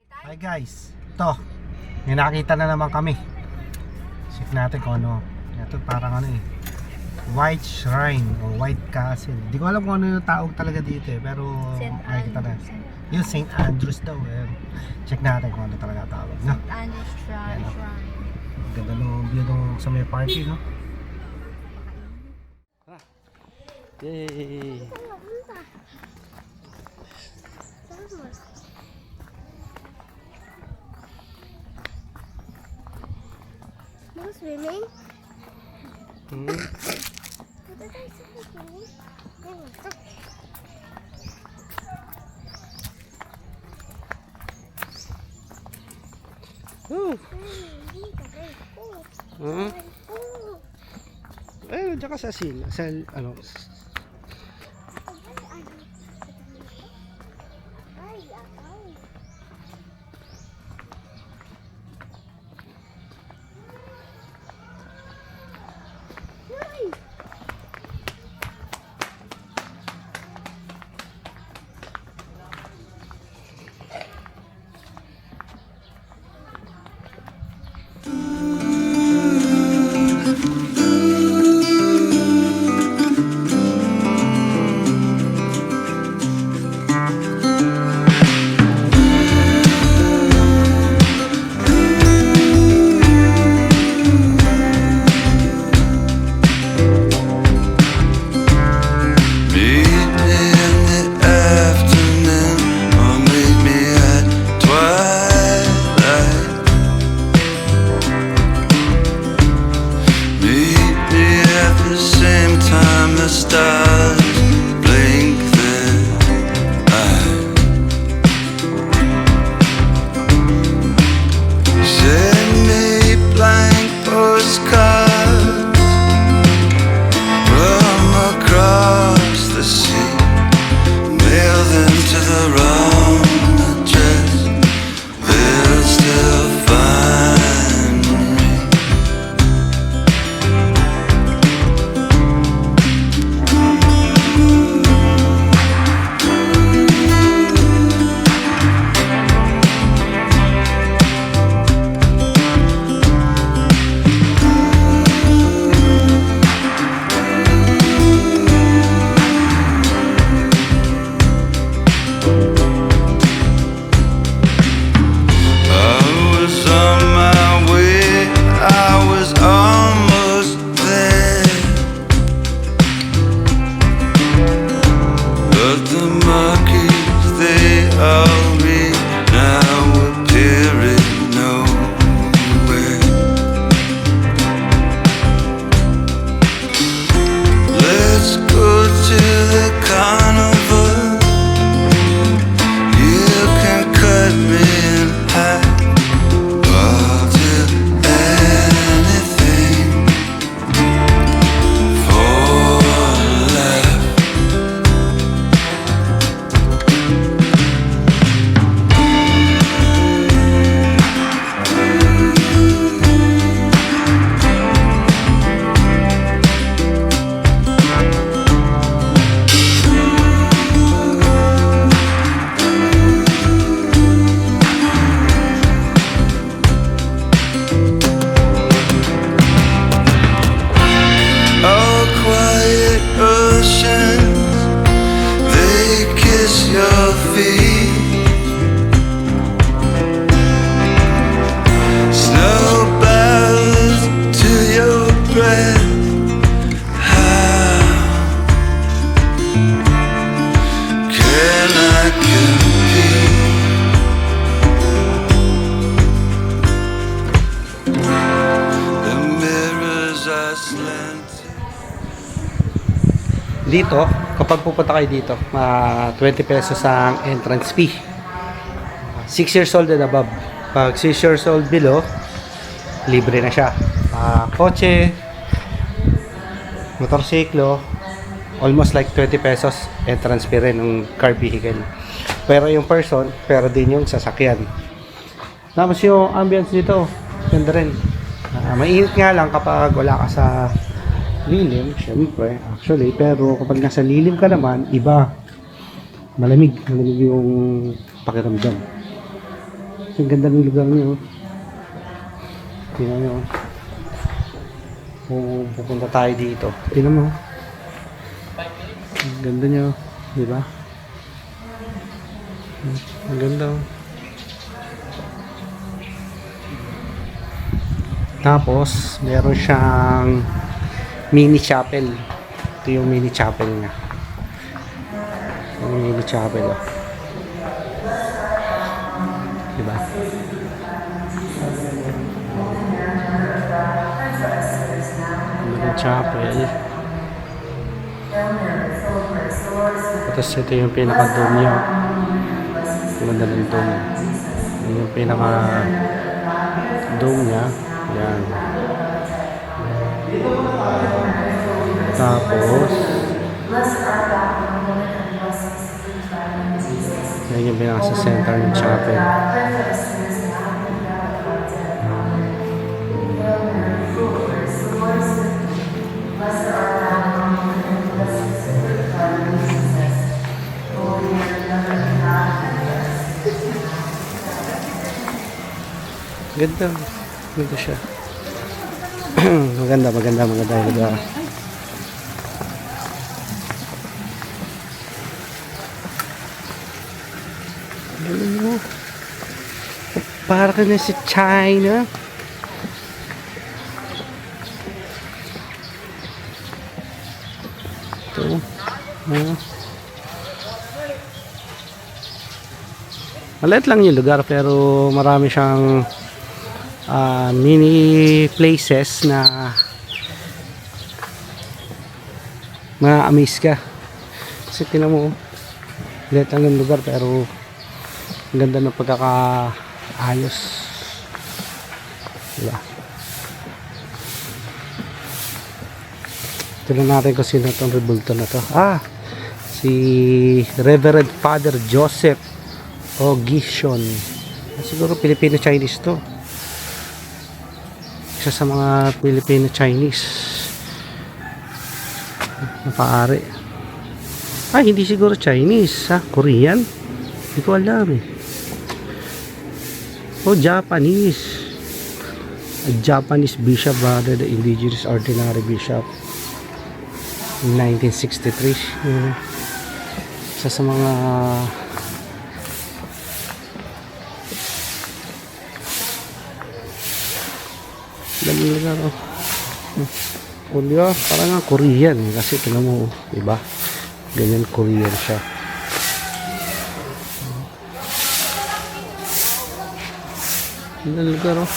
Hi guys, ito, may nakita na naman kami. Check natin kung ano. Ito parang ano eh, White Shrine o White Castle. Hindi ko alam kung ano yung tawag talaga dito eh, pero nakikita na. Yung St. Andrews daw eh. Check natin kung ano talaga tawag, no? St. Andrews Shrine. Ganda ng view nung sa may party, no? Yay! Mo swimming? Diyan ka sa ano? Dito, kapag pupunta kayo dito, 20 pesos ang entrance fee. 6 years old and above. Pag 6 years old below, libre na siya. Kotse, motorsiklo, almost like 20 pesos entrance fee rin ng car vehicle. Pero yung person, pero din yung sasakyan. Tapos yung ambience dito, ganda rin. Mainit nga lang kapag wala ka sa lilim, syempre, actually, pero kapag nasa lilim ka naman, iba. Malamig yung pakiramdam. Ang ganda ng lugar niyo. Tingnan nyo. Kung pupunta tayo dito. Tingnan mo. Ang ganda niyo. Di ba? Ang ganda. Tapos, meron siyang mini chapel. Ito yung mini chapel niya. Yung mini chapel. Oh. Diba? Mini chapel. Tapos ito yung pinaka-dome niya. Ganda ng dome. Ito yung pinaka-dome niya. Yan. Tapos yan yung pinaka sa center ng chapel. Ganda. Ganda siya. maganda. Ano? Para ka na sa China. Ito. Maliit lang yung lugar pero marami siyang mini places na ma-amaze ka. Kasi tinan mo, maliit lang yung lugar pero ang ganda ng pagkakaayos. Diba? Tignan natin kung sino itong rebulto na to. Si Reverend Father Joseph Ogishon. Siguro Filipino-Chinese to. Isa sa mga Filipino-Chinese na paari. Hindi siguro Chinese. Korean? Hindi ko alam eh. Japanese. A Japanese bishop rather the indigenous ordinary bishop in 1963. Isa sa mga daming lugar. Kulya, parang nga Korean kasi tingnan mo, diba? Ganyan Korean siya. Ang lugar, oh.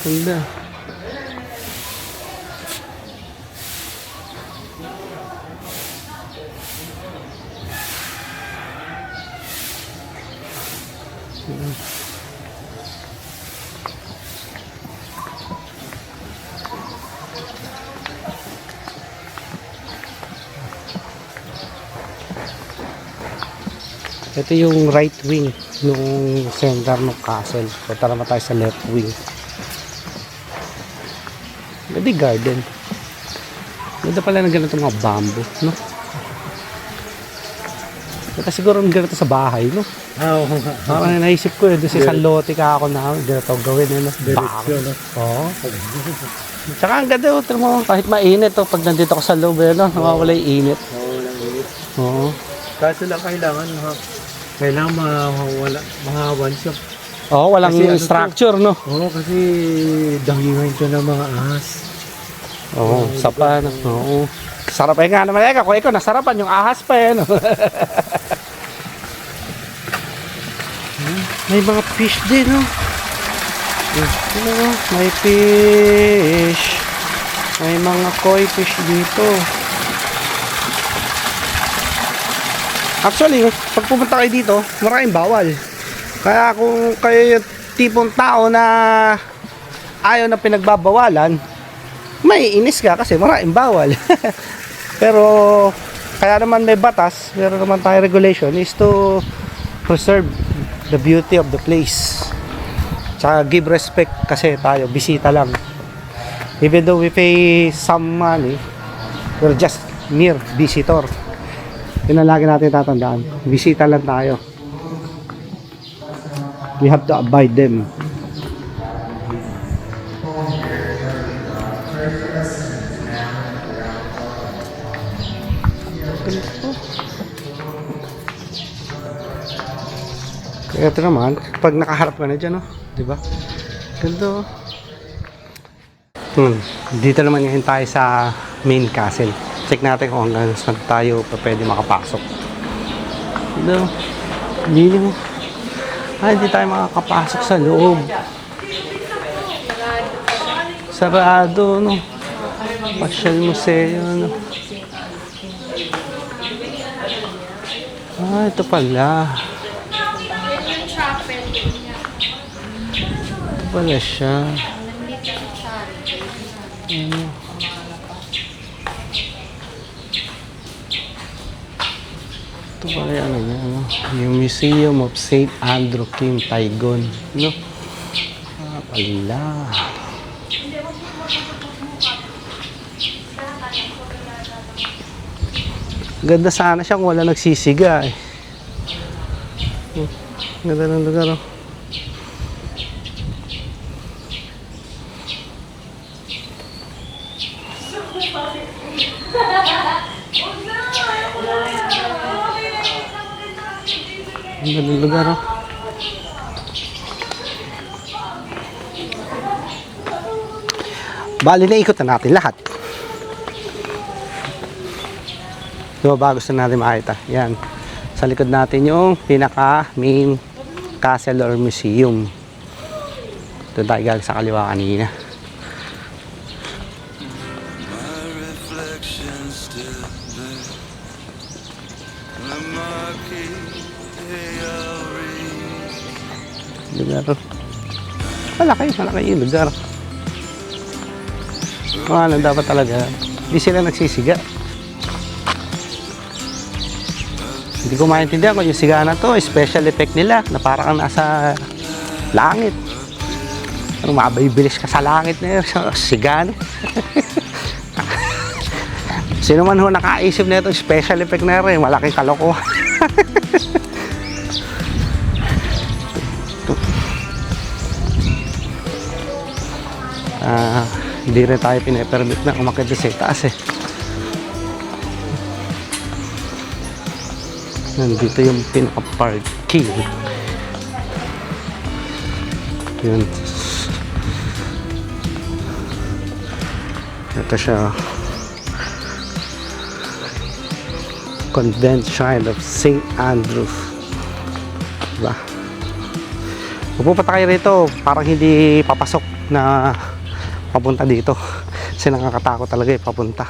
Ganda. Ito yung right wing nung center ng castle. Punta naman tayo sa left wing. Ganda garden. Ganda pala ng ganito mga bamboo, no? Ito siguro ng ganito sa bahay, no? Oo. Parang naisip ko doon sa isang lote ka ako na ganito gawin, no? Direksyon, no? Oo. Tsaka ang ganda, mo, kahit mainit, pag nandito ko sa loob, no? Nawawala yung init. Oo, lang ulit. Oo. Kaso lang kailangan mga one shot. Oo, walang Kasi ano to? structure, no? Oo, kasi dahingan ito ng mga ahas. Oo, sapa, no? Oo. Sarap nga naman, kung ikaw nasarapan, yung ahas pa, no? May mga fish din, no? May fish. May mga koi fish dito. Actually, pag pumunta kayo dito, maraming bawal. Kaya kung kayo yung tipong tao na ayaw na pinagbabawalan, may inis ka kasi maraming bawal. Pero, kaya naman may batas, meron naman tayo regulation is to preserve the beauty of the place. Tsaka give respect kasi tayo, bisita lang. Even though we pay some money, we're just mere visitor. Yun ang lagi natin tatandaan. Bisita lang tayo. We have to abide them. Kaya ito naman, pag nakaharap ka na dyan, oh, di ba? Ganda, oh. Dito naman ngayon tayo sa main castle. Check natin kung hanggang saan tayo pa pwede makapasok. Ganda, oh. Hindi nyo. Hindi tayo makakapasok sa loob. Sarado, no? Pasyal museo, no? Ito pala. Ito pala siya. Ito pala yung ano niya, no? Yung Museum of St. Andrew Kim Taigon, no? Pala. Ganda sana siya kung wala nagsisiga eh. Ganda ng lugar, oh. Ganda ng lugar, oh. Bali na ikot na natin lahat. Diba ba gusto natin makita? Yan. Sa likod natin yung pinaka main castle or museum. Doon tayo galing sa kaliwa kanina. Lugar. Malaki yung lugar. Ano dapat talaga. Hindi sila nagsisiga. Hindi ko maintindihan kung yung siga na to, special effect nila na parang nasa langit. Ano, mabibilis ka sa langit na yun, siga na. Sino man ho nakaisip na itong special effect na rin, malaking kalokohan. Hindi rin tayo pinapermit na umakit sa taas eh. Nandito yung pinaka-parking. Yun. Ito siya. Convent Shrine of St. Andrew. Diba? Pupunta kayo rito, parang hindi papasok na papunta dito. Kasi nakakatakot talaga eh, papunta.